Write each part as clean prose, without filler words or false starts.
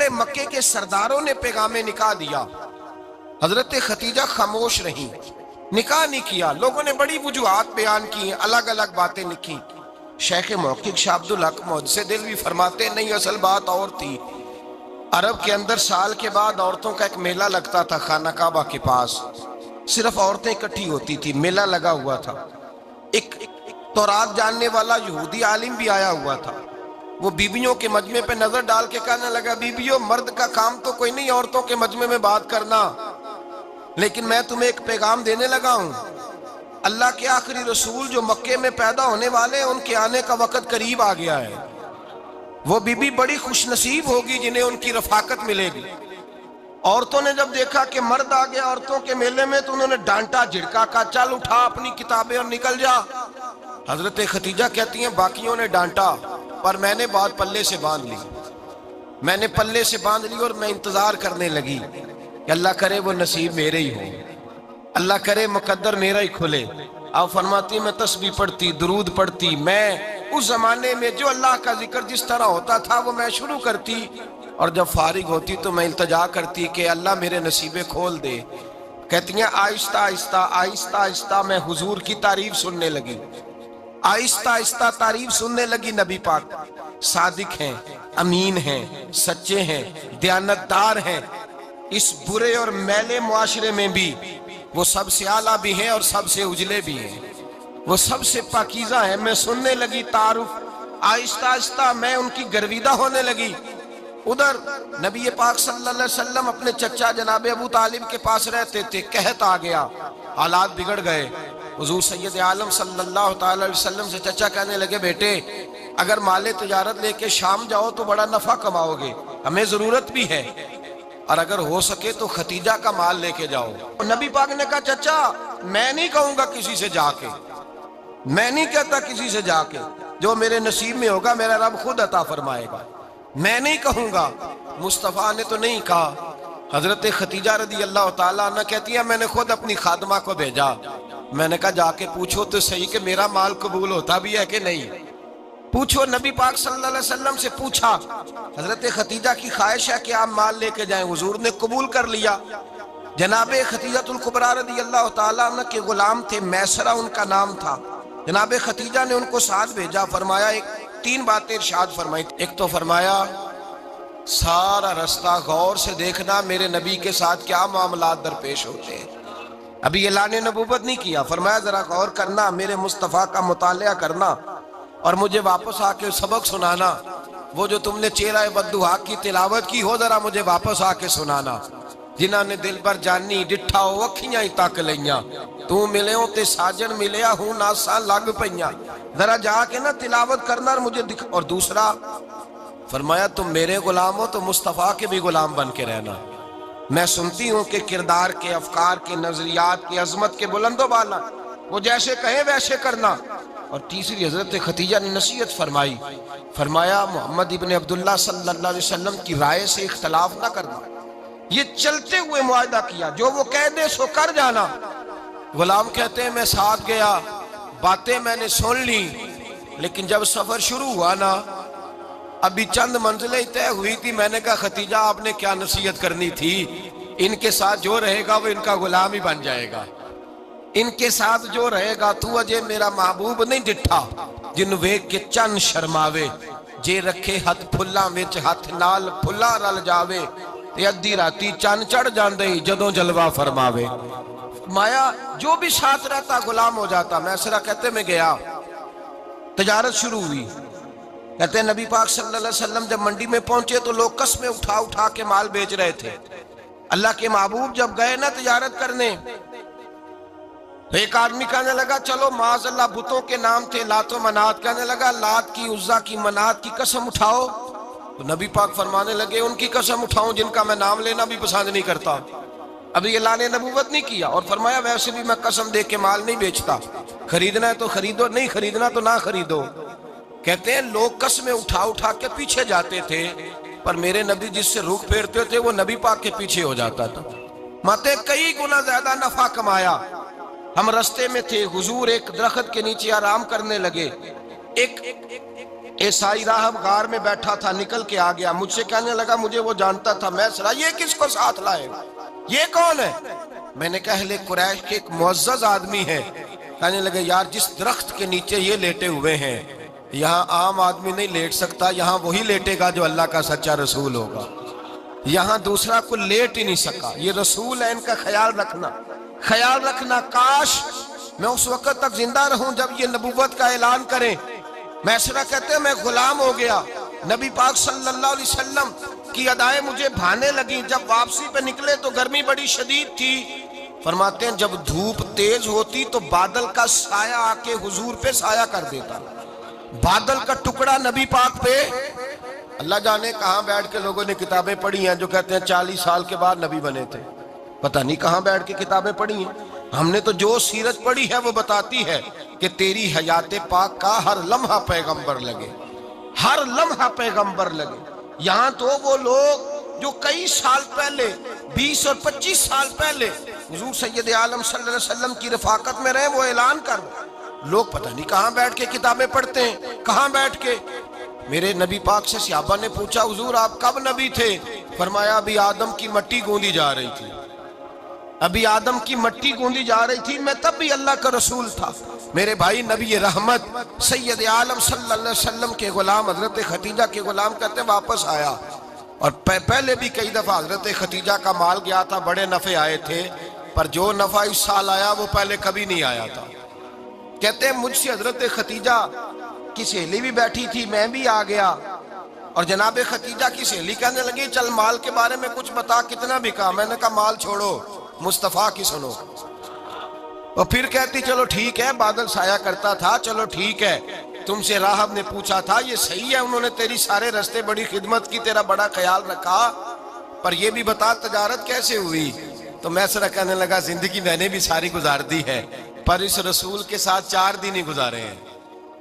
بڑے مکے کے سرداروں نے پیغام نکاح دیا، حضرت خدیجہ خاموش رہیں، نکاح نہیں کیا۔ لوگوں نے بڑی وجوہات بیان کی، الگ الگ باتیں لکھی۔ شیخ محقق شاہ عبدالحق محدث دہلوی فرماتے نہیں، اصل بات اور تھی۔ عرب کے اندر سال کے بعد عورتوں کا ایک میلہ لگتا تھا خانہ کعبہ کے پاس، صرف عورتیں اکٹھی ہوتی تھی، میلہ لگا ہوا تھا۔ ایک تورات جاننے والا یہودی عالم بھی آیا ہوا تھا، وہ بیویوں کے مجمع پہ نظر ڈال کے کہنے لگا، بیویوں مرد کا کام تو کوئی نہیں عورتوں کے مجمع میں بات کرنا، لیکن میں تمہیں ایک پیغام دینے لگا ہوں۔ اللہ کے آخری رسول جو مکے میں پیدا ہونے والے ہیں، ان کے آنے کا وقت قریب آ گیا ہے۔ وہ بیوی بڑی خوش نصیب ہوگی جنہیں ان کی رفاقت ملے گی۔ عورتوں نے جب دیکھا کہ مرد آ گیا عورتوں کے میلے میں تو انہوں نے ڈانٹا جھڑکا، کہا چل اٹھا اپنی کتابیں اور نکل جا۔ حضرت خدیجہ کہتی ہیں باقیوں نے ڈانٹا پر میں نے بات پلے سے باندھ لی، میں نے پلے سے باندھ لی اور میں انتظار کرنے لگی کہ اللہ کرے وہ نصیب میرے ہی ہو، اللہ کرے مقدر میرا ہی کھلے۔ آپ فرماتی میں تسبیح پڑھتی، درود پڑھتی، میں اس زمانے میں جو اللہ کا ذکر جس طرح ہوتا تھا وہ میں شروع کرتی، اور جب فارغ ہوتی تو میں التجا کرتی کہ اللہ میرے نصیبے کھول دے۔ کہتی ہیں آہستہ آہستہ آہستہ آہستہ میں حضور کی تعریف سننے لگی، آہستہ آہستہ تعریف سننے لگی۔ نبی پاک صادق ہیں، امین ہیں، سچے ہیں، دیانتدار ہیں، اس برے اور میلے معاشرے میں بھی وہ سب سے اعلیٰ بھی ہیں اور سب سے اجلے بھی ہیں، وہ سب سے پاکیزہ ہیں۔ میں سننے لگی تعارف، آہستہ آہستہ میں ان کی گرویدہ ہونے لگی۔ ادھر نبی پاک صلی اللہ علیہ وسلم اپنے چچا جناب ابو طالب کے پاس رہتے تھے، قحط آ گیا، حالات بگڑ گئے۔ حضور سید عالم صلی اللہ تعالی علیہ وسلم سے چچا کہنے لگے، بیٹے اگر مال تجارت لے کے شام جاؤ تو بڑا نفع کماؤ گے، ہمیں ضرورت بھی ہے، اور اگر ہو سکے تو ختیجہ کا مال لے کے جاؤ۔ نبی پاک نے کہا چچا میں نہیں کہوں گا کسی سے جا کے، میں نہیں کہتا کسی سے جا کے، جو میرے نصیب میں ہوگا میرا رب خود عطا فرمائے گا، میں نہیں کہوں گا۔ مصطفیٰ نے تو نہیں کہا۔ حضرت خدیجہ رضی اللہ تعالیٰ عنہ کہتی ہے میں نے خود اپنی خادمہ کو بھیجا، میں نے کہا جا کے پوچھو تو صحیح کہ میرا مال قبول ہوتا بھی ہے کہ نہیں، پوچھو۔ نبی پاک صلی اللہ علیہ وسلم سے پوچھا، حضرت خدیجہ کی خواہش ہے کہ آپ مال لے کے جائیں، حضور نے قبول کر لیا۔ جناب خدیجہ الکبریٰ رضی اللہ تعالیٰ عنہ کے غلام تھے، میسرہ ان کا نام تھا، جناب خدیجہ نے ان کو ساتھ بھیجا۔ فرمایا تین باتیں ارشاد فرمائی، ایک تو فرمایا سارا رستہ غور سے دیکھنا میرے نبی کے ساتھ کیا معاملات درپیش ہوتے ہیں، ابھی اعلان نبوت نہیں کیا، فرمایا ذرا غور کرنا، میرے مصطفیٰ کا مطالعہ کرنا اور مجھے واپس آ کے سبق سنانا، وہ جو تم نے چہرہ بددعا کی تلاوت کی ہو ذرا مجھے واپس آ کے سنانا۔ جنہاں نے دل بر جانی ڈٹھا ہو اکھیاں ہی تک لیاں، تو ملے ہوں تے ساجن ملیا ہوں ناساں لگ پئیاں، ذرا جا کے نا تلاوت کرنا اور مجھے دکھ۔ اور دوسرا فرمایا تم میرے غلام ہو تو مصطفیٰ کے بھی غلام بن کے رہنا، میں سنتی ہوں کہ کردار کے، افکار کے، نظریات کے، عظمت کے بلند و بالا، وہ جیسے کہیں ویسے کرنا۔ اور تیسری حضرت خدیجہ نے نصیحت فرمائی، فرمایا محمد ابن عبداللہ صلی اللہ علیہ وسلم کی رائے سے اختلاف نہ کرنا، یہ چلتے ہوئے معاہدہ کیا، جو وہ کہہ دے سو کر جانا۔ غلام کہتے ہیں میں ساتھ گیا، باتیں میں نے سن لی، لیکن جب سفر شروع ہوا نا ابھی چند منزلیں طے ہوئی تھی، میں نے کہا خدیجہ آپ نے کیا نصیحت کرنی تھی، ان کے ساتھ جو رہے گا وہ ان کا غلام ہی بن جائے گا، ان کے ساتھ جو رہے گا تو اجے میرا محبوب نہیں ڈٹھا جن ویک کے چن شرماوے، جے رکھے ہاتھ پھلاں وچ ہاتھ نال پھلا رل جاوے، تے ادھی راتی چن چڑھ جاندے جدوں جلوہ فرماوے۔ فرمایا جو بھی ساتھ رہتا غلام ہو جاتا۔ میسرہ کہتے میں گیا، تجارت شروع ہوئی، کہتے ہیں نبی پاک صلی اللہ علیہ وسلم جب منڈی میں پہنچے تو لوگ قسمیں اٹھا اٹھا کے مال بیچ رہے تھے۔ اللہ کے محبوب جب گئے نا تجارت کرنے تو ایک آدمی کہنے لگا چلو معاذ اللہ بتوں کے نام تھے لات و منات، کہنے لگا لات کی، عزا کی، منات کی قسم اٹھاؤ، تو نبی پاک فرمانے لگے ان کی قسم اٹھاؤں جن کا میں نام لینا بھی پسند نہیں کرتا، ابھی اعلان نبوت نہیں کیا۔ اور فرمایا ویسے بھی میں قسم دے کے مال نہیں بیچتا، خریدنا ہے تو خریدو، نہیں خریدنا تو نہ خریدو۔ کہتے ہیں لوگ قسمیں اٹھا اٹھا کے پیچھے جاتے تھے، پر میرے نبی جس سے رخ پھیرتے تھے وہ نبی پاک کے پیچھے ہو جاتا تھا۔ ماتے کئی گنا زیادہ نفع کمایا۔ ہم رستے میں تھے، حضور ایک درخت کے نیچے آرام کرنے لگے، ایک عیسائی راہب غار میں بیٹھا تھا، نکل کے آ گیا، مجھ سے کہنے لگا مجھے وہ جانتا تھا، میں سنا یہ کس کو ساتھ لائے، یہ کون ہے؟ میں نے کہا اہل قریش کے ایک معزز آدمی ہے۔ کہنے لگے یار جس درخت کے نیچے یہ لیٹے ہوئے ہیں یہاں عام آدمی نہیں لیٹ سکتا، یہاں وہی لیٹے گا جو اللہ کا سچا رسول ہوگا، یہاں دوسرا کو لیٹ ہی نہیں سکا، یہ رسول ہے، ان کا خیال رکھنا، کاش میں اس وقت تک زندہ رہوں جب یہ نبوت کا اعلان کریں۔ میسرہ کہتے ہیں میں غلام ہو گیا، نبی پاک صلی اللہ علیہ وسلم کی ادائیں مجھے بھانے لگیں، جب واپسی پہ نکلے تو گرمی بڑی شدید تھی، فرماتے ہیں جب دھوپ تیز ہوتی تو بادل کا سایہ آ کے حضور پہ سایہ کر دیتا، بادل کا ٹکڑا نبی پاک پہ، اللہ جانے کہاں بیٹھ کے لوگوں نے کتابیں پڑھی ہیں جو کہتے ہیں 40 سال کے بعد نبی بنے تھے، پتہ نہیں کہاں بیٹھ کے کتابیں پڑھی ہیں۔ ہم نے تو جو سیرت پڑھی ہے وہ بتاتی ہے کہ تیری حیات پاک کا ہر لمحہ پیغمبر لگے، ہر لمحہ پیغمبر لگے۔ یہاں تو وہ لوگ جو کئی سال پہلے 20 اور 25 سال پہلے حضور سید عالم صلی اللہ علیہ وسلم کی رفاقت میں رہے وہ اعلان کر، لوگ پتہ نہیں کہاں بیٹھ کے کتابیں پڑھتے ہیں، کہاں بیٹھ کے۔ میرے نبی پاک سے صحابہ نے پوچھا حضور آپ کب نبی تھے؟ فرمایا ابھی آدم کی مٹی گوندی جا رہی تھی، ابھی آدم کی مٹی گوندی جا رہی تھی، میں تب بھی اللہ کا رسول تھا۔ میرے بھائی نبی رحمت سید عالم صلی اللہ علیہ وسلم کے غلام حضرت ختیجہ کے غلام کہتے ہیں واپس آیا، اور پہلے بھی کئی دفعہ حضرت ختیجہ کا مال گیا تھا، بڑے نفع آئے تھے، پر جو نفع اس سال آیا وہ پہلے کبھی نہیں آیا تھا۔ کہتے ہیں مجھ سے حضرت ختیجہ کی سہیلی بھی بیٹھی تھی، میں بھی آ گیا، اور جناب ختیجہ کی سہیلی کہنے لگی چل مال کے بارے میں کچھ بتا کتنا بکا، میں نے کہا مال چھوڑو مصطفیٰ کی سنو، اور پھر کہتی چلو ٹھیک ہے بادل سایہ کرتا تھا، چلو ٹھیک ہے، تم سے راہب نے پوچھا تھا یہ صحیح ہے انہوں نے تیری سارے رستے بڑی خدمت کی، تیرا بڑا خیال رکھا، پر یہ بھی بتا تجارت کیسے ہوئی؟ تو میسرہ کہنے لگا زندگی میں نے بھی ساری گزار دی ہے، پر اس رسول کے ساتھ 4 دن ہی گزارے ہیں،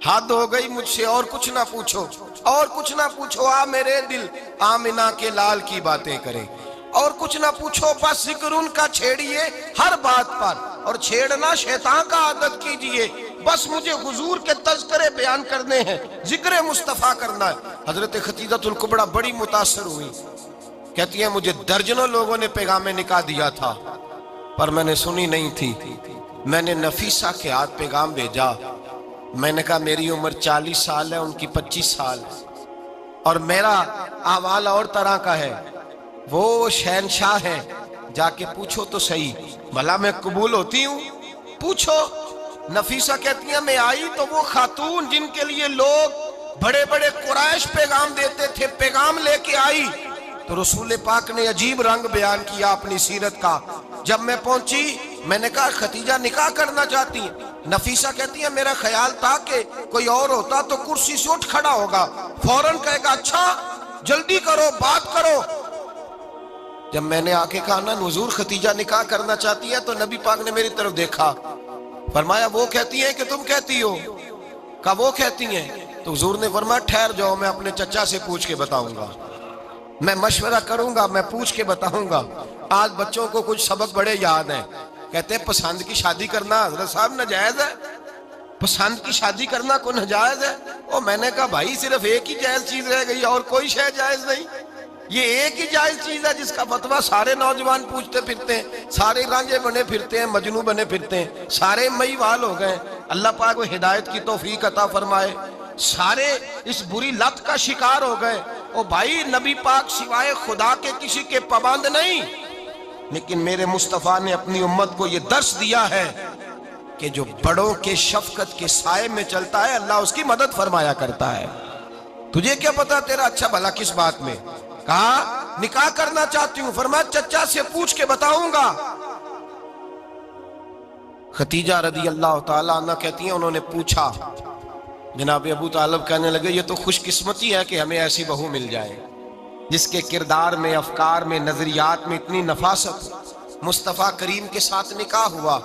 حد ہو گئی مجھ سے، اور کچھ نہ پوچھو، اور کچھ نہ پوچھو، آ میرے دل آمنہ کے لال کی باتیں کرے، اور کچھ نہ پوچھو، بس ذکر ان کا چھیڑیے ہر بات پر، اور چھیڑنا شیطان کا عادت کیجئے، بس مجھے حضور کے تذکرے بیان کرنے ہیں، ذکر مصطفیٰ کرنا ہے۔ حضرت ختیجہ الکبریٰ بڑی متاثر ہوئی، کہتی ہیں مجھے درجنوں لوگوں نے پیغام نکاح دیا تھا پر میں نے سنی نہیں تھی، میں نے نفیسہ کے ہاتھ پیغام بھیجا، میں نے کہا میری عمر 40 سال ہے ان کی 25 سال ہے، اور میرا احوال اور طرح کا ہے، وہ شہنشاہ ہے، جا کے پوچھو تو صحیح بھلا میں قبول ہوتی ہوں، پوچھو۔ نفیسہ کہتی ہیں میں آئی تو وہ خاتون جن کے لیے لوگ بڑے بڑے قریش پیغام دیتے تھے پیغام لے کے آئی، تو رسول پاک نے عجیب رنگ بیان کیا اپنی سیرت کا۔ جب میں پہنچی میں نے کہا ختیجہ نکاح کرنا چاہتی ہیں؟ نفیسہ کہتی ہیں میرا خیال تھا کہ کوئی اور ہوتا تو کرسی سے اٹھ کھڑا ہوگا، فوراً کہے گا اچھا جلدی کرو بات کرو۔ جب میں نے آ کے کہا نا حضور ختیجہ نکاح کرنا چاہتی ہے تو نبی پاک نے میری طرف دیکھا، فرمایا وہ کہتی ہیں کہ تم کہتی ہو؟ کہا وہ کہتی ہیں، تو حضور نے فرمایا ٹھہر جاؤ میں اپنے چچا سے پوچھ کے بتاؤں گا، میں مشورہ کروں گا، میں پوچھ کے بتاؤں گا۔ آج بچوں کو کچھ سبق بڑے یاد ہیں، کہتے ہیں پسند کی شادی کرنا حضرت صاحب ناجائز ہے، پسند کی شادی کرنا کوئی ناجائز ہے؟ اور میں نے کہا بھائی صرف ایک ہی جائز چیز رہ گئی اور کوئی شے جائز نہیں، یہ ایک ہی جائز چیز ہے جس کا فتویٰ سارے نوجوان پوچھتے پھرتے ہیں، سارے رانجے بنے پھرتے ہیں، مجنوں بنے پھرتے ہیں، سارے مئی وال ہو گئے، اللہ پاک وہ ہدایت کی توفیق عطا فرمائے، سارے اس بری لت کا شکار ہو گئے۔ او بھائی نبی پاک سوائے خدا کے کسی کے پابند نہیں، لیکن میرے مصطفیٰ نے اپنی امت کو یہ درس دیا ہے کہ جو بڑوں کے شفقت کے سائے میں چلتا ہے اللہ اس کی مدد فرمایا کرتا ہے۔ تجھے کیا پتا تیرا اچھا بھلا کس بات میں؟ کہا نکاح کرنا چاہتی ہوں، فرمایا چچا سے پوچھ کے بتاؤں گا۔ ختیجہ رضی اللہ تعالیٰ عنہ کہتی ہیں انہوں نے پوچھا، جناب ابو طالب کہنے لگے یہ تو خوش قسمتی ہے کہ ہمیں ایسی بہو مل جائے جس کے کردار میں، افکار میں، نظریات میں اتنی نفاست ہو۔ مصطفیٰ کریم کے ساتھ نکاح ہوا،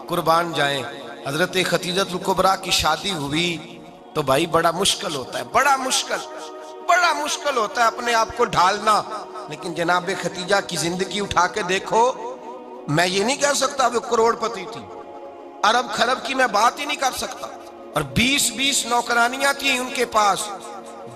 قربان جائیں۔ حضرت ختیجہ الکبریٰ کی شادی ہوئی تو بھائی بڑا مشکل ہوتا ہے، بڑا مشکل ہوتا ہے اپنے آپ کو ڈھالنا، لیکن جناب ختیجہ کی زندگی اٹھا کے دیکھو، میں یہ نہیں کہہ سکتا وہ کروڑ پتی تھی، ارب خرب کی میں بات ہی نہیں کر سکتا، اور 20 نوکرانیاں تھیں ان کے پاس،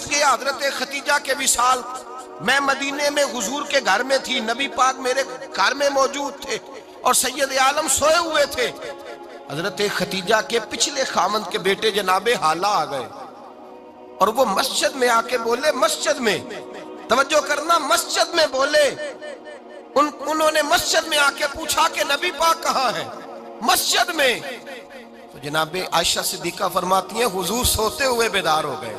بیت گیا حضرت خدیجہ کے وصال، میں مدینے میں حضور کے گھر میں تھی، نبی پاک میرے گھر میں موجود تھے اور سید عالم سوئے ہوئے تھے۔ حضرت خدیجہ کے پچھلے خامند کے بیٹے جناب حالہ آ گئے اور وہ مسجد میں آ کے بولے، مسجد میں توجہ کرنا، مسجد میں بولے، انہوں نے مسجد میں آ کے پوچھا کہ نبی پاک کہاں ہے؟ مسجد میں۔ تو جناب عائشہ صدیقہ فرماتی ہیں حضور سوتے ہوئے بیدار ہو گئے،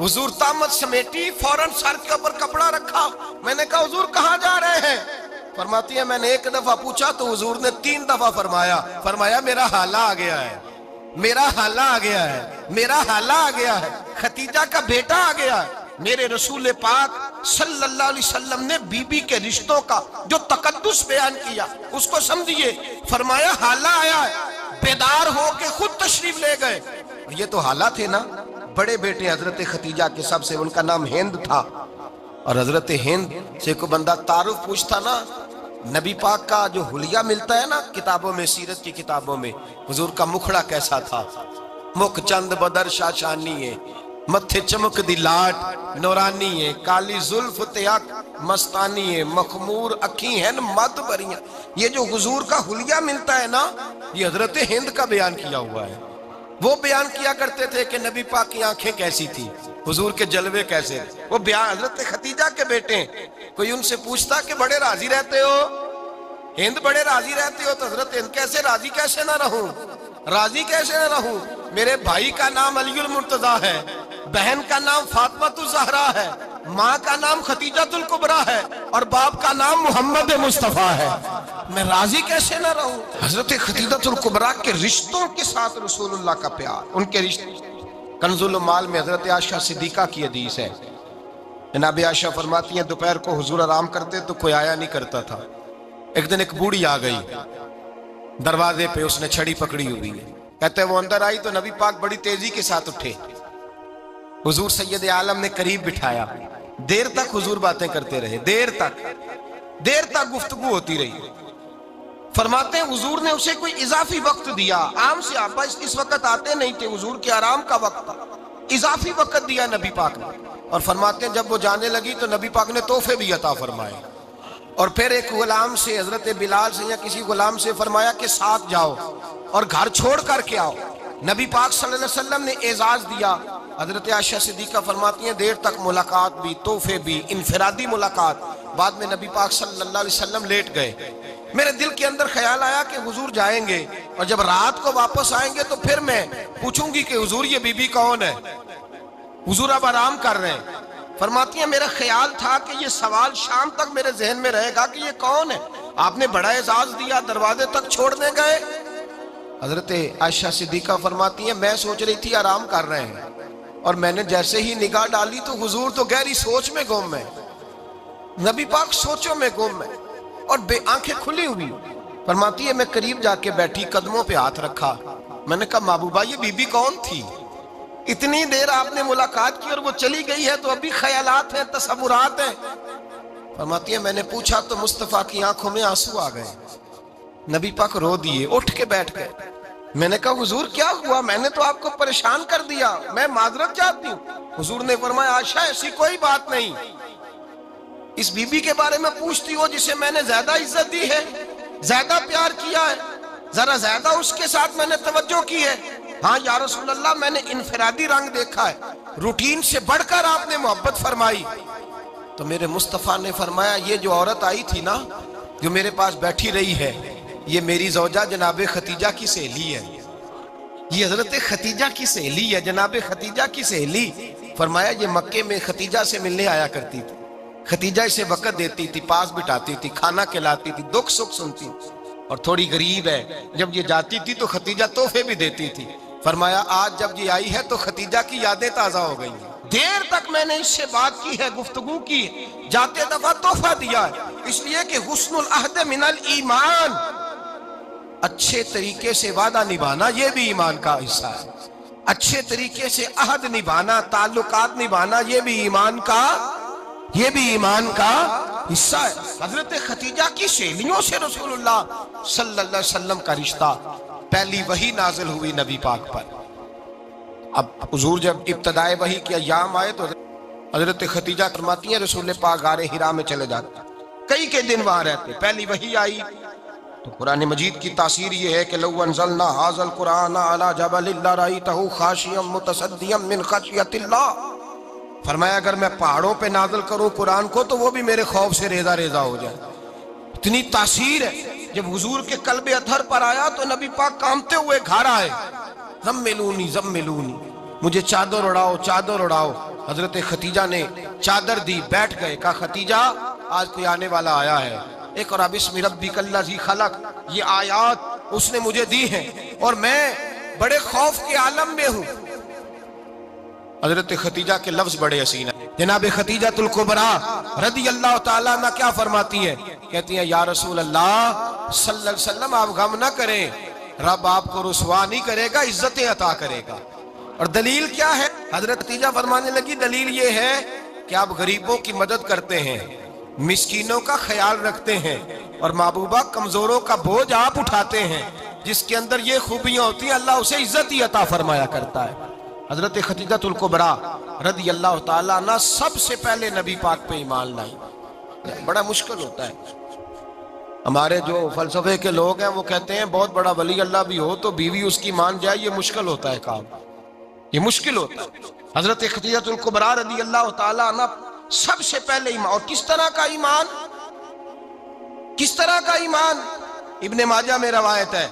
حضور طامت سمیٹی، فوراً سر کے اوپر کپڑا رکھا۔ میں نے کہا حضور کہاں جا رہے ہیں؟ فرماتی ہے میں نے ایک دفعہ پوچھا تو حضور نے 3 دفعہ فرمایا میرا حالہ آ گیا ہے، میرا حالہ آ گیا ہے، میرا حالہ آ گیا ہے، خدیجہ کا بیٹا آ گیا ہے۔ میرے رسول پاک صلی اللہ علیہ وسلم نے بی بی کے رشتوں کا جو تقدس بیان کیا اس کو سمجھیے، فرمایا حالہ آیا ہے، بیدار ہو کے خود تشریف لے گئے۔ یہ تو حالہ تھے نا، بڑے بیٹے حضرت خدیجہ کے سب سے، ان کا نام ہند تھا، اور حضرت ہند سے کوئی بندہ تعارف پوچھتا نا، نبی پاک کا جو حلیہ ملتا ہے نا کتابوں میں، سیرت کی کتابوں میں، حضور کا مکھڑا کیسا تھا، مکھ چند بدر شاشانی ہے، متھے چمک دی لاٹ نورانی ہے، کالی زلف تیاک مستانی ہے، مخمور اکھی ہیں مد بریاں۔ یہ جو حضور کا حلیہ ملتا ہے نا، یہ حضرت ہند کا بیان کیا ہوا ہے۔ وہ بیان کیا کرتے تھے کہ نبی پاک کی آنکھیں کیسی تھی، حضور کے جلوے کیسے، وہ بیان حضرت خدیجہ کے بیٹے ہیں۔ کوئی ان سے پوچھتا کہ بڑے راضی رہتے ہو ہند، بڑے راضی رہتے ہو، تو حضرت ہند کیسے راضی کیسے نہ رہوں، راضی کیسے نہ رہوں، میرے بھائی کا نام علی المرتضیٰ ہے، بہن کا نام فاطمہ الزہرا ہے، ماں کا نام خدیجہ الکبریٰ ہے، اور باپ کا نام محمد مصطفیٰ ہے، میں راضی کیسے نہ رہوں۔ حضرت خدیجہ الکبریٰ کے رشتوں کے ساتھ رسول اللہ کا پیار، ان کے رشتے۔ کنز المال میں حضرت عائشہ صدیقہ کی حدیث ہے، جناب عائشہ فرماتی ہیں دوپہر کو حضور آرام کرتے تو کوئی آیا نہیں کرتا تھا۔ ایک دن ایک بوڑھی آ گئی دروازے پہ، اس نے چھڑی پکڑی ہوئی ہے، کہتے ہیں وہ اندر آئی تو نبی پاک بڑی تیزی کے ساتھ اٹھے، حضور سید عالم نے قریب بٹھایا، دیر تک حضور باتیں کرتے رہے، دیر تک گفتگو ہوتی رہی۔ فرماتے ہیں حضور نے اسے کوئی اضافی وقت دیا، عام صحابہ اس وقت آتے نہیں تھے، حضور کے آرام کا وقت تھا، اضافی وقت دیا نبی پاک نے، اور فرماتے ہیں جب وہ جانے لگی تو نبی پاک نے تحفے بھی عطا فرمائے، اور پھر ایک غلام سے، حضرت بلال سے یا کسی غلام سے فرمایا کہ ساتھ جاؤ اور گھر چھوڑ کر کے آؤ۔ نبی پاک صلی اللہ علیہ وسلم نے اعزاز دیا۔ حضرت عائشہ صدیقہ فرماتی ہیں دیر تک ملاقات بھی، تحفے بھی، انفرادی ملاقات۔ بعد میں نبی پاک صلی اللہ علیہ وسلم لیٹ گئے، میرے دل کے اندر خیال آیا کہ حضور جائیں گے اور جب رات کو واپس آئیں گے تو پھر میں پوچھوں گی کہ حضور یہ بی بی کون ہے، حضور اب آرام کر رہے ہیں۔ فرماتی ہیں میرا خیال تھا کہ یہ سوال شام تک میرے ذہن میں رہے گا کہ یہ کون ہے، آپ نے بڑا اعزاز دیا، دروازے تک چھوڑنے گئے۔ حضرت عائشہ صدیقہ فرماتی ہیں میں سوچ رہی تھی آرام کر رہے ہیں، اور میں نے جیسے ہی نگاہ ڈالی تو حضور تو گہری سوچ میں گم ہے، نبی پاک سوچوں میں گم ہے اور بے آنکھیں کھلی ہوئی۔ فرماتی ہے میں قریب جا کے بیٹھی، قدموں پہ ہاتھ رکھا، میں نے کہا محبوبہ یہ بی بی کون تھی، اتنی دیر آپ نے ملاقات کی اور وہ چلی گئی ہے تو ابھی خیالات ہیں، تصورات ہیں۔ فرماتی ہے میں نے پوچھا تو مصطفیٰ کی آنکھوں میں آنسو آ گئے، نبی پاک رو دیے، اٹھ کے بیٹھ گئے۔ میں نے کہا حضور کیا ہوا، میں نے تو آپ کو پریشان کر دیا، میں معذرت چاہتی ہوں۔ حضور نے فرمایا عائشہ ایسی کوئی بات نہیں، اس بی بی کے بارے میں پوچھتی ہو جسے میں نے زیادہ عزت دی ہے، زیادہ پیار کیا ہے، ذرا زیادہ اس کے ساتھ میں نے توجہ کی ہے۔ ہاں یا رسول اللہ میں نے انفرادی رنگ دیکھا ہے، روٹین سے بڑھ کر آپ نے محبت فرمائی۔ تو میرے مصطفیٰ نے فرمایا یہ جو عورت آئی تھی نا، جو میرے پاس بیٹھی رہی ہے، یہ میری زوجہ جناب خدیجہ کی سہیلی ہے، یہ حضرت خدیجہ کی سہیلی ہے، جناب خدیجہ کی سہیلی۔ فرمایا یہ مکے میں خدیجہ سے ملنے آیا کرتی تھی، خدیجہ اسے وقت دیتی تھی، پاس بٹھاتی تھی، کھانا کھلاتی تھی، دکھ سکھ سنتی تھی، اور تھوڑی غریب ہے، جب یہ جاتی تھی تو خدیجہ تحفے بھی دیتی تھی۔ فرمایا آج جب یہ آئی ہے تو خدیجہ کی یادیں تازہ ہو گئی ہیں، دیر تک میں نے اس سے بات کی ہے، گفتگو کی ہے، جاتے دفعہ تحفہ دیا ہے، اس لیے کہ حسن العہد من الایمان، اچھے طریقے سے وعدہ نبھانا یہ بھی ایمان کا حصہ ہے، اچھے طریقے سے عہد نبھانا، تعلقات نبھانا یہ بھی ایمان کا حصہ ہے۔ حضرت خدیجہ کی سہیلیوں سے رسول اللہ صلی اللہ علیہ وسلم کا رشتہ، پہلی وحی نازل ہوئی نبی پاک پر، اب حضور جب ابتدائے وحی کے ایام آئے تو حضرت خدیجہ فرماتی ہیں رسول پاک غار حرا میں چلے جاتے، کئی کے دن وہاں رہتے. پہلی وحی آئی تو قرآن مجید کی تاثیر یہ ہے کہ لو انزلنا ھذا القرآن علی جبل لرأیتہ خاشعا متصدعا من خشیۃ اللہ، فرمایا اگر میں پہاڑوں پہ نازل کروں قرآن کو تو وہ بھی میرے خوف سے ریزہ ریزہ ہو جائے. اتنی تاثیر ہے. جب حضور کے قلب اطہر پر آیا تو نبی پاک کانپتے ہوئے گھر آئے، زملونی زملونی، مجھے چادر اڑاؤ چادر اڑاؤ. حضرت خدیجہ نے چادر دی، بیٹھ گئے. کہا خدیجہ آج کوئی آنے والا آیا ہے. اقرأ بسم ربک الذی خلق، یہ آیات اس نے مجھے دی ہیں اور میں بڑے خوف کے عالم میں ہوں. حضرت خدیجہ کے لفظ بڑے حسین ہیں. جناب خدیجہ الکبریٰ رضی اللہ تعالیٰ عنہ کیا فرماتی ہیں؟ کہتی ہیں یا رسول اللہ صلی اللہ علیہ وسلم آپ غم نہ کریں، رب آپ کو رسوا نہیں کرے گا، عزتیں عطا کرے گا. اور دلیل کیا ہے؟ حضرت خدیجہ فرمانے لگی دلیل یہ ہے کہ آپ غریبوں کی مدد کرتے ہیں، مسکینوں کا خیال رکھتے ہیں، اور محبوبہ کمزوروں کا بوجھ آپ اٹھاتے ہیں. جس کے اندر یہ خوبیاں ہوتی ہیں اللہ اسے عزت ہی عطا فرمایا کرتا ہے. حضرت خدیجہ الکبریٰ رضی اللہ تعالیٰ عنہ سب سے پہلے نبی پاک پہ ایمان لائی. بڑا مشکل ہوتا ہے. ہمارے جو فلسفے کے لوگ ہیں وہ کہتے ہیں بہت بڑا ولی اللہ بھی ہو تو بیوی اس کی مان جائے، یہ مشکل ہوتا ہے کام، یہ مشکل ہوتا ہے. حضرت خدیجہ الکبریٰ رضی اللہ تعالیٰ عنہ سب سے پہلے ایمان. اور کس طرح کا ایمان؟ کس طرح کا ایمان؟ ابن ماجہ میں روایت ہے،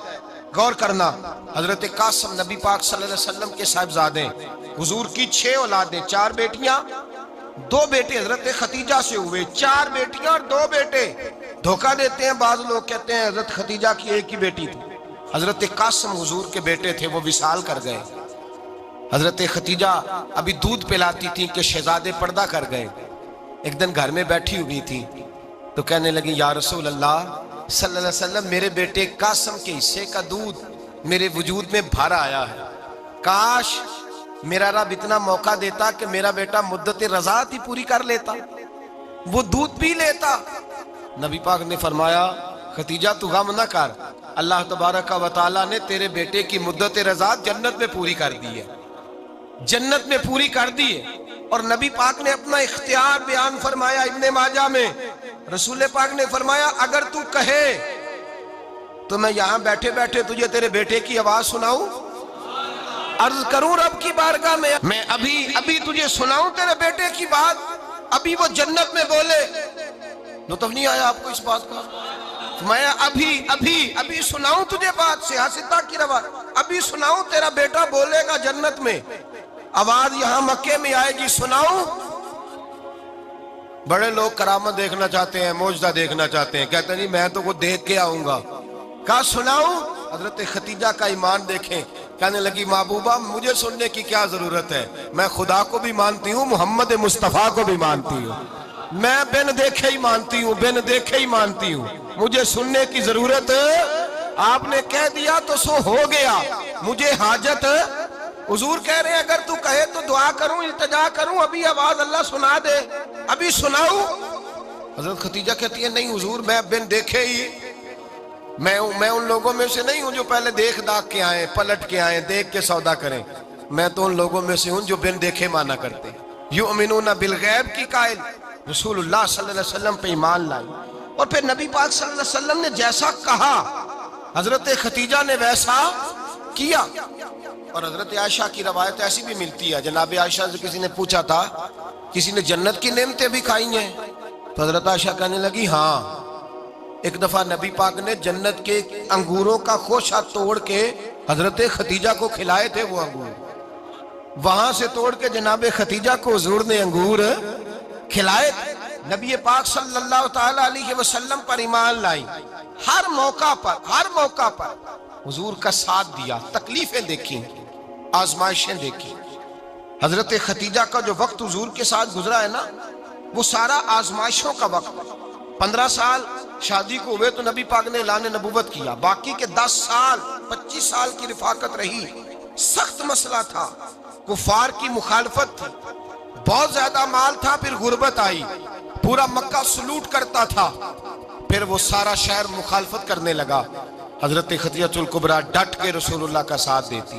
غور کرنا. حضرت قاسم نبی پاک صلی اللہ علیہ وسلم کے صاحبزادے، حضور کی 6 اولادیں، 4 بیٹیاں 2 بیٹے حضرت خدیجہ سے ہوئے، 4 بیٹیاں اور 2 بیٹے. دھوکہ دیتے ہیں بعض لوگ، کہتے ہیں حضرت خدیجہ کی ایک ہی بیٹی تھی. حضرت قاسم حضور کے بیٹے تھے، وہ وصال کر گئے. حضرت خدیجہ ابھی دودھ پلاتی تھی کہ شہزادے پردہ کر گئے. ایک دن گھر میں بیٹھی ہوئی تھی تو کہنے لگی یا رسول اللہ صلی اللہ علیہ وسلم میرے بیٹے قاسم کے حصے کا دودھ میرے وجود میں بھر آیا ہے، کاش میرا رب اتنا موقع دیتا کہ میرا بیٹا مدت رضاعت ہی پوری کر لیتا، وہ دودھ پی لیتا. نبی پاک نے فرمایا خدیجہ تو غم نہ کر، اللہ تبارک و تعالیٰ نے تیرے بیٹے کی مدت رضاعت جنت میں پوری کر دی ہے، جنت میں پوری کر دی ہے. اور نبی پاک نے اپنا اختیار بیان فرمایا ابن ماجہ میں. رسول پاک نے فرمایا اگر تو کہے تو میں یہاں بیٹھے بیٹھے تجھے تیرے بیٹے کی آواز سناؤں، عرض کروں رب کی بارگاہ میں ابھی تجھے سناؤں تیرے بیٹے کی بات، ابھی وہ جنت میں بولے. لطف نہیں آیا آپ کو اس بات کا؟ میں ابھی سناؤں تجھے بات، سیاستہ کی روایت، ابھی سناؤں تیرا بیٹا بولے گا جنت میں، آواز یہاں مکے میں آئے گی، سناؤں. بڑے لوگ کرامت دیکھنا چاہتے ہیں، معجزہ دیکھنا چاہتے ہیں، کہتے ہیں نہیں میں تو وہ دیکھ کے آؤں گا. کہا سناؤں. حضرت خدیجہ کا ایمان دیکھیں، کہنے لگی محبوبہ مجھے سننے کی کیا ضرورت ہے، میں خدا کو بھی مانتی ہوں، محمد مصطفیٰ کو بھی مانتی ہوں، میں بن دیکھے ہی مانتی ہوں، بن دیکھے ہی مانتی ہوں، مجھے سننے کی ضرورت آپ نے کہہ دیا تو سو ہو گیا، مجھے حاجت. حضور کہہ رہے ہیں اگر تو کہے تو دعا کروں، التجا کروں، ابھی آواز اللہ سنا دے، ابھی سناؤں. حضرت خدیجہ کہتی ہے نہیں حضور میں بن دیکھے ہی، میں ان لوگوں میں سے نہیں ہوں جو پہلے دیکھ داکھ کے آئیں، پلٹ کے آئیں، دیکھ کے سودا کریں. میں تو ان لوگوں میں سے ہوں جو بن دیکھے مانا کرتے. یؤمنون بالغیب کی قائل رسول اللہ صلی اللہ علیہ وسلم پہ ایمان لائی. اور پھر نبی پاک صلی اللہ علیہ وسلم نے جیسا کہا حضرت خدیجہ نے ویسا کیا. اور حضرت عائشہ کی روایت ایسی بھی ملتی ہے، جناب عائشہ سے کسی نے پوچھا تھا کسی نے جنت کی نعمتیں بھی کھائی ہیں؟ تو حضرت عائشہ کہنے لگی ہاں، ایک دفعہ نبی پاک نے جنت کے انگوروں کا خوشہ توڑ کے حضرت خدیجہ کو کھلائے تھے. وہ انگور وہاں سے توڑ کے جناب خدیجہ کو حضور نے انگور کھلائے. نبی پاک صلی اللہ تعالی علیہ وسلم پر ایمان لائی، ہر موقع پر حضور کا ساتھ دیا، تکلیفیں دیکھی، آزمائشیں دیکھی. حضرت خدیجہ کا جو وقت حضور کے ساتھ گزرا ہے نا وہ سارا آزمائشوں کا وقت. 15 سال شادی کو ہوئے تو نبی پاک نے اعلان نبوت کیا، باقی کے 10 سال 25 سال کی رفاقت رہی. سخت مسئلہ تھا، کفار کی مخالفت تھی، بہت زیادہ مال تھا، پھر غربت آئی، پورا مکہ سلوٹ کرتا تھا، پھر وہ سارا شہر مخالفت کرنے لگا. حضرت خدیجہ الکبریٰ ڈٹ کے رسول اللہ کا ساتھ دیتی.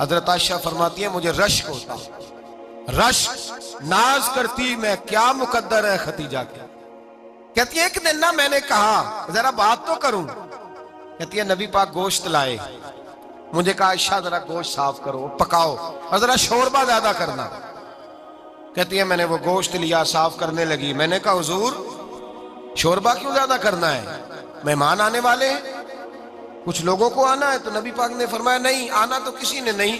حضرت عائشہ فرماتی ہیں مجھے رشک ہوتا، رشک، ناز کرتی میں کیا مقدر ہے خدیجہ کے۔ کہتی ہے ایک دن نا میں نے کہا ذرا بات تو کروں، کہتی ہے نبی پاک گوشت لائے، مجھے کہا عائشہ ذرا گوشت صاف کرو پکاؤ اور ذرا شوربہ زیادہ کرنا۔ کہتی ہے میں نے وہ گوشت لیا، صاف کرنے لگی، میں نے کہا حضور شوربہ کیوں زیادہ کرنا ہے، مہمان آنے والے ہیں، کچھ لوگوں کو آنا ہے۔ تو نبی پاک نے فرمایا نہیں آنا تو کسی نے نہیں،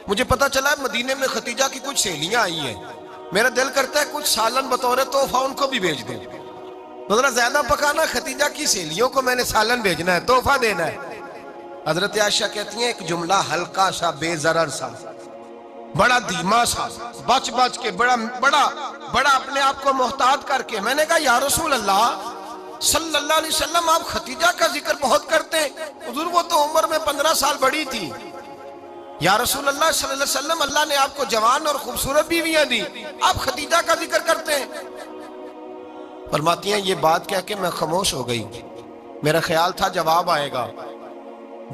مجھے پتا چلا ہے مدینے میں خدیجہ کی کچھ سہیلیاں آئی ہیں، میرا دل کرتا ہے کچھ سالن بطور تحفہ ان کو بھی بھیج دیں، تو ذرا زیادہ پکانا، خدیجہ کی سہیلیوں کو میں نے سالن بھیجنا ہے، تحفہ دینا ہے۔ حضرت عائشہ کہتی ہیں ایک جملہ ہلکا سا، بے ضرر سا، بڑا دھیما سا، بچ بچ کے، بڑا اپنے آپ کو محتاط کر کے، میں نے کہا یا رسول اللہ صلی اللہ علیہ وسلم آپ خدیجہ کا ذکر بہت کرتے ہیں، حضور وہ تو عمر میں 15 سال بڑی تھی، یا رسول اللہ صلی اللہ علیہ وسلم اللہ نے آپ کو جوان اور خوبصورت بیویاں دی، آپ خدیجہ کا ذکر کرتے ہیں۔ فرماتی ہیں یہ بات کہہ کے میں خاموش ہو گئی، میرا خیال تھا جواب آئے گا،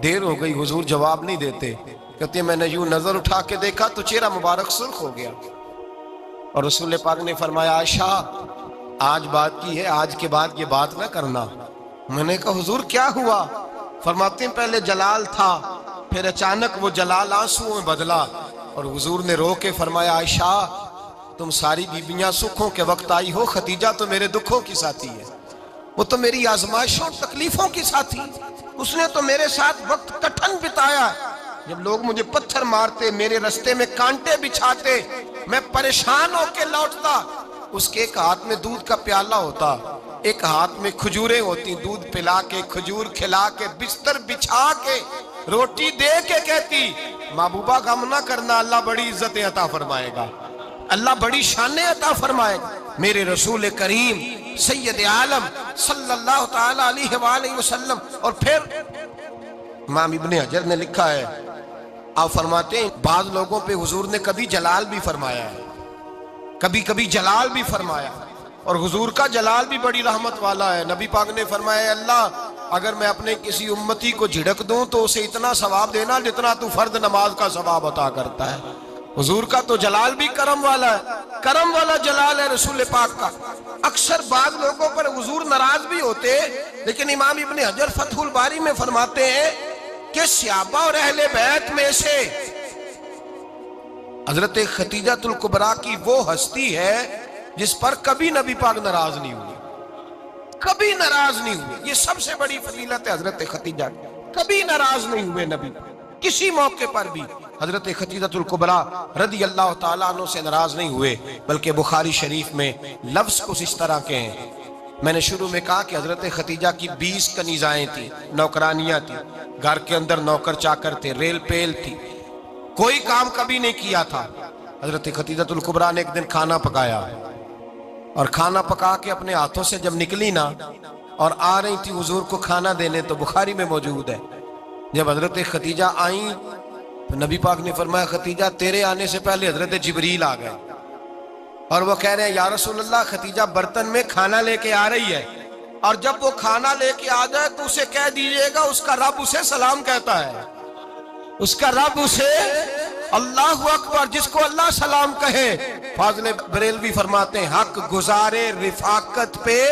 دیر ہو گئی حضور جواب نہیں دیتے۔ کہتے ہیں میں نے یوں نظر اٹھا کے دیکھا تو چہرہ مبارک سرخ ہو گیا، اور رسول پاک نے فرمایا عائشہ آج بات کی ہے، آج کے بعد یہ بات نہ کرنا۔ میں نے کہا حضور کیا ہوا؟ فرماتے ہیں پہلے جلال تھا، پھر اچانک وہ جلال آنسو میں بدلا، اور حضور نے رو کے فرمایا عائشہ تم ساری بیویاں سکھوں کے وقت آئی ہو، خدیجہ تو میرے دکھوں کی ساتھی ہے، وہ تو میری آزمائشوں تکلیفوں کی ساتھی، اس نے تو میرے ساتھ وقت کٹھن بتایا، جب لوگ مجھے پتھر مارتے، میرے رستے میں کانٹے بچھاتے، میں پریشان ہو کے لوٹتا، اس کے ایک ہاتھ میں دودھ کا پیالہ ہوتا، ایک ہاتھ میں کھجوریں ہوتی، دودھ پلا کے، کھجور کھلا کے، بستر بچھا کے، روٹی دے کے کہتی محبوبہ غم نہ کرنا، اللہ بڑی عزتیں عطا فرمائے گا، اللہ بڑی شانیں عطا فرمائے گا۔ میرے رسول کریم سید عالم صلی اللہ تعالی علیہ وآلہ وسلم۔ اور پھر امام ابن حجر نے لکھا ہے، آپ فرماتے ہیں بعض لوگوں پہ حضور نے کبھی جلال بھی فرمایا ہے، کبھی کبھی جلال بھی فرمایا، اور حضور کا جلال بھی بڑی رحمت والا ہے۔ نبی پاک نے فرمایا اے اللہ اگر میں اپنے کسی امتی کو جھڑک دوں تو اسے اتنا ثواب دینا جتنا تو فرض نماز کا ثواب عطا کرتا ہے۔ حضور کا تو جلال بھی کرم والا ہے، کرم والا جلال ہے رسول پاک کا۔ اکثر بعض لوگوں پر حضور ناراض بھی ہوتے، لیکن امام ابن حجر فتح الباری میں فرماتے ہیں کہ صحابہ اور اہل بیت میں سے حضرت خدیجہ الکبریٰ کی وہ ہستی ہے جس پر کبھی نبی پاک ناراض نہیں ہوئے، کبھی ناراض نہیں ہوئے۔ یہ سب سے بڑی فضیلت ہے حضرت خدیجہ، کبھی ناراض نہیں ہوئے نبی پاک، کسی موقع پر بھی حضرت خدیجہ الکبریٰ رضی اللہ تعالیٰ عنہ سے ناراض نہیں ہوئے، بلکہ بخاری شریف میں لفظ کچھ اس طرح کے ہیں۔ میں نے شروع میں کہا کہ حضرت خدیجہ کی 20 کنیزائیں تھیں، نوکرانیاں تھیں، گھر کے اندر نوکر چاکر تھے، ریل پیل تھی، کوئی کام کبھی نہیں کیا تھا۔ حضرت خدیجہ الکبریٰ نے ایک دن کھانا پکایا، اور کھانا پکا کے اپنے ہاتھوں سے جب نکلی نا اور آ رہی تھی حضور کو کھانا دینے، تو بخاری میں موجود ہے جب حضرت خدیجہ آئیں تو نبی پاک نے فرمایا خدیجہ تیرے آنے سے پہلے حضرت جبریل آ گئے، اور وہ کہہ رہے ہیں یا رسول اللہ خدیجہ برتن میں کھانا لے کے آ رہی ہے، اور جب وہ کھانا لے کے آ جائے تو اسے کہہ دیجئے گا اس کا رب اسے سلام کہتا ہے، اس کا رب اسے اللہ اکبر، جس کو اللہ سلام کہے۔ فاضل بریلوی فرماتے ہیں حق گزارے رفاقت پہ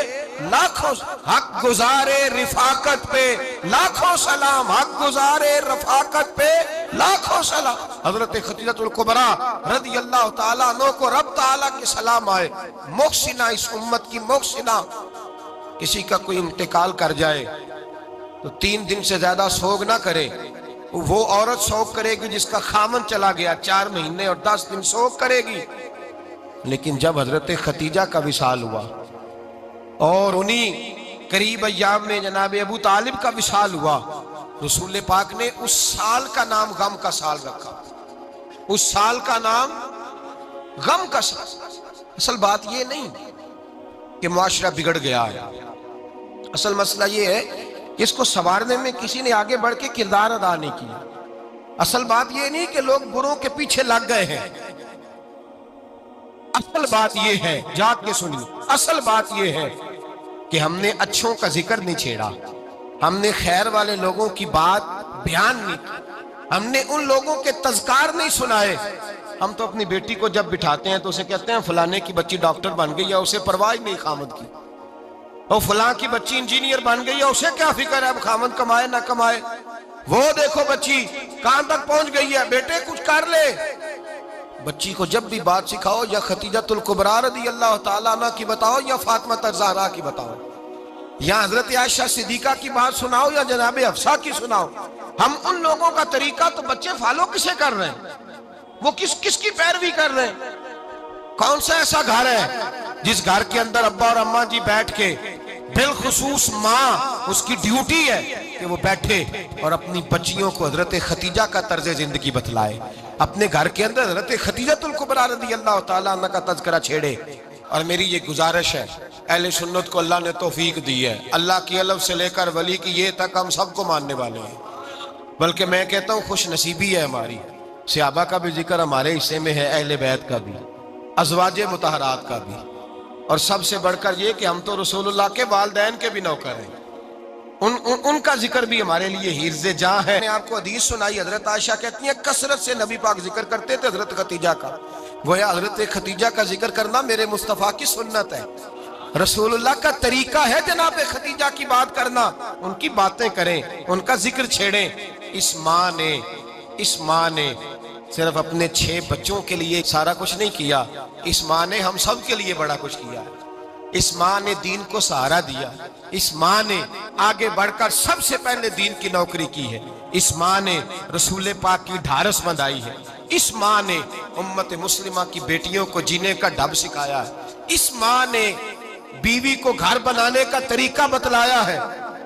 لاکھوں، حق گزارے رفاقت پہ لاکھوں سلام، حق گزارے رفاقت پہ لاکھوں سلام۔ حضرت خدیجہ الکبریٰ رضی اللہ تعالیٰ عنہ کو رب تعالیٰ کے سلام آئے، محسنہ، اس امت کی محسنہ۔ کسی کا کوئی انتقال کر جائے تو 3 دن سے زیادہ سوگ نہ کرے، وہ عورت سوگ کرے گی جس کا خامن چلا گیا، 4 مہینے اور 10 دن سوگ کرے گی۔ لیکن جب حضرت خدیجہ کا وصال ہوا اور انہی قریب ایام میں جناب ابو طالب کا وصال ہوا، رسول پاک نے اس سال کا نام غم کا سال رکھا، اس سال کا نام غم کا سال۔ اصل بات یہ نہیں کہ معاشرہ بگڑ گیا ہے، اصل مسئلہ یہ ہے کہ اس کو سنوارنے میں کسی نے آگے بڑھ کے کردار ادا نہیں کیا۔ اصل بات یہ نہیں کہ لوگ بروں کے پیچھے لگ گئے ہیں، اصل بات یہ ہے، جاگ کے سنیے، اصل بات یہ ہے کہ ہم نے اچھوں کا ذکر نہیں چھیڑا، ہم نے خیر والے لوگوں کی بات بیان نہیں کی، ہم نے ان لوگوں کے تذکار نہیں سنائے۔ ہم تو اپنی بیٹی کو جب بٹھاتے ہیں تو اسے کہتے ہیں فلانے کی بچی ڈاکٹر بن گئی ہے، اسے پرواہ نہیں خامد کی، اور فلاں کی بچی انجینئر بن گئی ہے، اسے کیا فکر ہے اب خامد کمائے نہ کمائے، وہ دیکھو بچی کہاں تک پہنچ گئی ہے، بیٹے کچھ کر لے۔ بچی کو جب بھی بات سکھاؤ یا خدیجۃ الکبریٰ رضی اللہ تعالیٰ عنہ کی بتاؤ یا فاطمہ الزہرا کی بتاؤ، یا حضرت عائشہ صدیقہ کی بات سناؤ یا جناب حفصہ کی سناؤ۔ ہم ان لوگوں کا طریقہ تو بچے فالو کسے کر رہے ہیں، وہ کس کی پیروی کر رہے ہیں؟ کون سا ایسا گھر ہے جس گھر کے اندر ابا اور اماں جی بیٹھ کے، بالخصوص ماں اس کی ڈیوٹی ہے کہ وہ بیٹھے اور اپنی بچیوں کو حضرت خدیجہ کا طرز زندگی بتلائے، اپنے گھر کے اندر حضرت خدیجۃ الکبریٰ رضی اللہ تعالیٰ عنہ کا تذکرہ چھیڑے۔ اور میری یہ گزارش ہے، اہل سنت کو اللہ نے توفیق دی ہے، اللہ کی الف سے لے کر ولی کی یہ تک ہم سب کو ماننے والے ہیں، بلکہ میں کہتا ہوں خوش نصیبی ہے ہماری، صحابہ کا بھی ذکر ہمارے حصے میں ہے، اہل بیت کا بھی، ازواج مطہرات کا بھی، اور سب سے بڑھ کر یہ کہ ہم تو رسول اللہ کے والدین کے بھی نوکر ہیں، ان کا ذکر بھی ہمارے لیے حرز جاں ہے۔ میں آپ کو حدیث سنائی، حضرت عائشہ کہتی ہیں کثرت سے نبی پاک ذکر کرتے تھے حضرت خدیجہ کا، گویا حضرت خدیجہ کا ذکر کرنا میرے مصطفیٰ کی سنت ہے، رسول اللہ کا طریقہ ہے جناب خدیجہ کی بات کرنا، ان کی باتیں کریں، ان کا ذکر چھیڑیں۔ اس ماں نے صرف اپنے 6 بچوں کے لیے سارا کچھ نہیں کیا، اس ماں نے ہم سب کے لیے بڑا کچھ کیا، اس ماں نے دین کو سہارا دیا، اس ماں نے آگے بڑھ کر سب سے پہلے دین کی نوکری کی ہے، اس ماں نے رسول پاک کی ڈھارس بندھائی ہے، اس ماں نے امت مسلمہ کی بیٹیوں کو جینے کا ڈھب سکھایا ہے، اس ماں نے بیوی کو گھر بنانے کا طریقہ بتلایا ہے،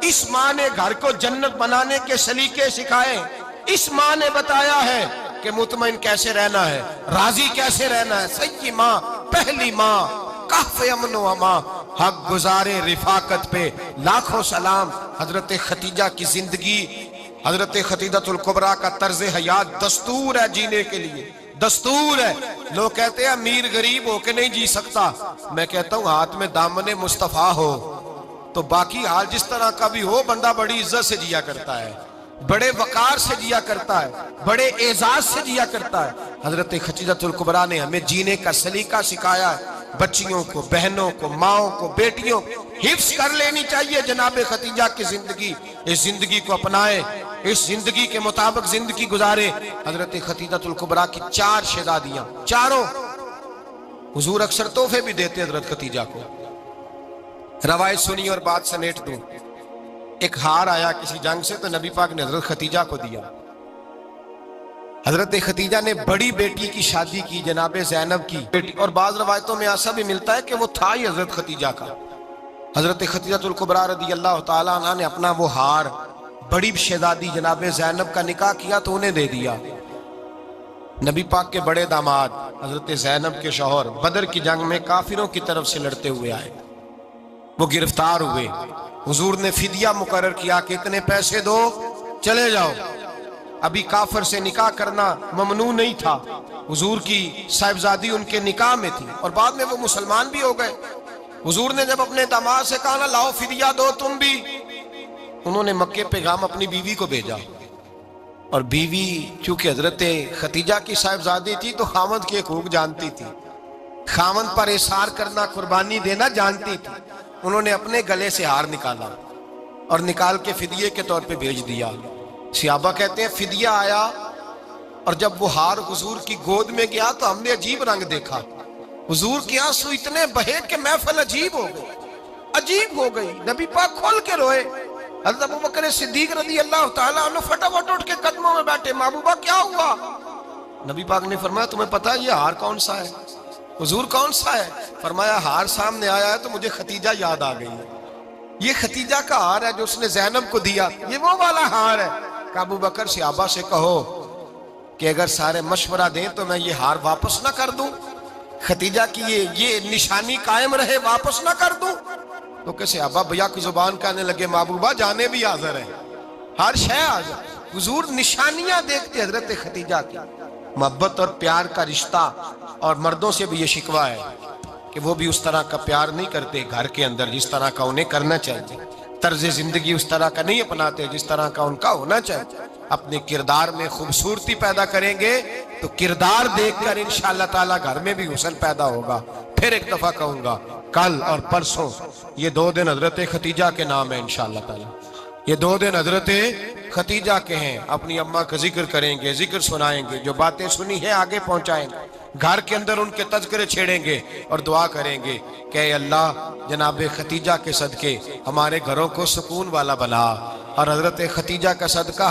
اس ماں نے گھر کو جنت بنانے کے سلیقے سکھائے، اس ماں نے بتایا ہے کہ مطمئن کیسے رہنا ہے، راضی کیسے رہنا ہے۔ سچی ماں، پہلی ماں، کہف امن و امان، حق گزارے رفاقت پہ لاکھوں سلام۔ حضرت خدیجہ کی زندگی، حضرت خدیجۃ الکبریٰ کا طرز حیات دستور ہے جینے کے لیے، دستور ہے۔ لوگ کہتے ہیں امیر غریب ہو کے نہیں جی سکتا، میں کہتا ہوں ہاتھ میں دامن مصطفیٰ ہو تو باقی حال جس طرح کا بھی ہو، بندہ بڑی عزت سے جیا کرتا ہے، بڑے وقار سے جیا کرتا ہے، بڑے اعزاز سے جیا کرتا ہے۔ حضرت خدیجۃ الکبریٰ نے ہمیں جینے کا سلیقہ سکھایا ہے، بچیوں کو، بہنوں کو، ماؤں کو، بیٹیوں کو حفظ کر لینی چاہیے جناب خدیجہ کی زندگی، اس زندگی کو اپنائیں، اس زندگی کے مطابق زندگی گزارے۔ حضرت خدیجۃ الکبریٰ کی 4 شہزادیاں، چاروں حضور اکثر تحفے بھی دیتے حضرت خدیجہ کو۔ روایت سنی اور بات سمیٹ دوں، ایک ہار آیا کسی جنگ سے تو نبی پاک نے حضرت خدیجہ کو دیا۔ حضرت خدیجہ نے بڑی بیٹی کی شادی کی، جناب زینب کی بیٹی، اور بعض روایتوں میں ایسا بھی ملتا ہے کہ وہ تھا ہی حضرت خدیجہ کا۔ حضرت خدیجۃ الکبریٰ رضی اللہ تعالیٰ عنہ نے اپنا وہ ہار بڑی شہزادی جناب زینب کا نکاح کیا تو انہیں دے دیا۔ نبی پاک کے بڑے داماد حضرت زینب کے شوہر بدر کی جنگ میں کافروں کی طرف سے لڑتے ہوئے آئے، وہ گرفتار ہوئے، حضور نے فدیہ مقرر کیا کہ اتنے پیسے دو چلے جاؤ۔ ابھی کافر سے نکاح کرنا ممنوع نہیں تھا، حضور کی صاحبزادی ان کے نکاح میں تھی اور بعد میں وہ مسلمان بھی ہو گئے۔ حضور نے جب اپنے داماد سے کہا نا لاؤ فدیہ دو تم بھی، انہوں نے مکے پیغام اپنی بیوی کو بھیجا، اور بیوی چونکہ حضرت خدیجہ کی صاحبزادی تھی تو خامد کے حقوق جانتی تھی، خامد پر احسار کرنا، قربانی دینا جانتی تھی۔ انہوں نے اپنے گلے سے ہار نکالا اور نکال کے فدیے کے طور پہ بھیج دیا۔ صحابہ کہتے ہیں فدیہ آیا اور جب وہ ہار حضور کی گود میں گیا تو ہم نے عجیب رنگ دیکھا، حضور کے آنسو اتنے بہے کہ محفل عجیب ہو گئی، نبی پاک کھول کے روئے۔ حضرت ابوبکر صدیق رضی اللہ تعالیٰ عنہ فٹافٹ اٹھ کے قدموں میں بیٹھے، محبوبہ کیا ہوا؟ نبی پاک نے فرمایا تمہیں پتا ہے یہ ہار کون سا ہے؟ حضور کون سا ہے؟ فرمایا ہار سامنے آیا ہے تو مجھے خدیجہ یاد آ گئی ہے، یہ خدیجہ کا ہار ہے جو اس نے زینب کو دیا، یہ وہ والا ہار ہے۔ کہ ابو بکر صحابہ سے کہو کہ اگر سارے مشورہ دیں تو میں یہ ہار واپس نہ کر دوں، خدیجہ کی یہ نشانی قائم رہے، واپس نہ کر دوں؟ تو کہ صحابہ بھیا کی زبان کہنے لگے محبوبہ جانے بھی حاضر ہے، ہر شے حاضر۔ حضور نشانیاں دیکھتے حضرت خدیجہ کی، محبت اور پیار کا رشتہ، اور مردوں سے بھی یہ شکوہ ہے کہ وہ بھی اس طرح کا پیار نہیں کرتے گھر کے اندر جس طرح کا انہیں کرنا چاہیے، طرز زندگی اس طرح کا نہیں اپناتے جس طرح کا ان کا ہونا چاہیے۔ اپنے کردار میں خوبصورتی پیدا کریں گے تو کردار دیکھ کر انشاءاللہ تعالیٰ گھر میں بھی حسن پیدا ہوگا۔ پھر ایک دفعہ کہوں گا، کل اور پرسوں یہ 2 دن حضرت ختیجہ کے نام ہے انشاءاللہ تعالیٰ، یہ 2 دن حضرت ختیجہ کے ہیں۔ اپنی اماں کا ذکر کریں گے، ذکر سنائیں گے، جو باتیں سنی ہیں آگے پہنچائیں گے، گھر کے اندر ان کے تذکرے چھیڑیں گے اور دعا کریں گے کہ اے اللہ جناب ختیجہ کے صدقے ہمارے گھروں کو سکون والا بنا، اور حضرت ختیجہ کا صدقہ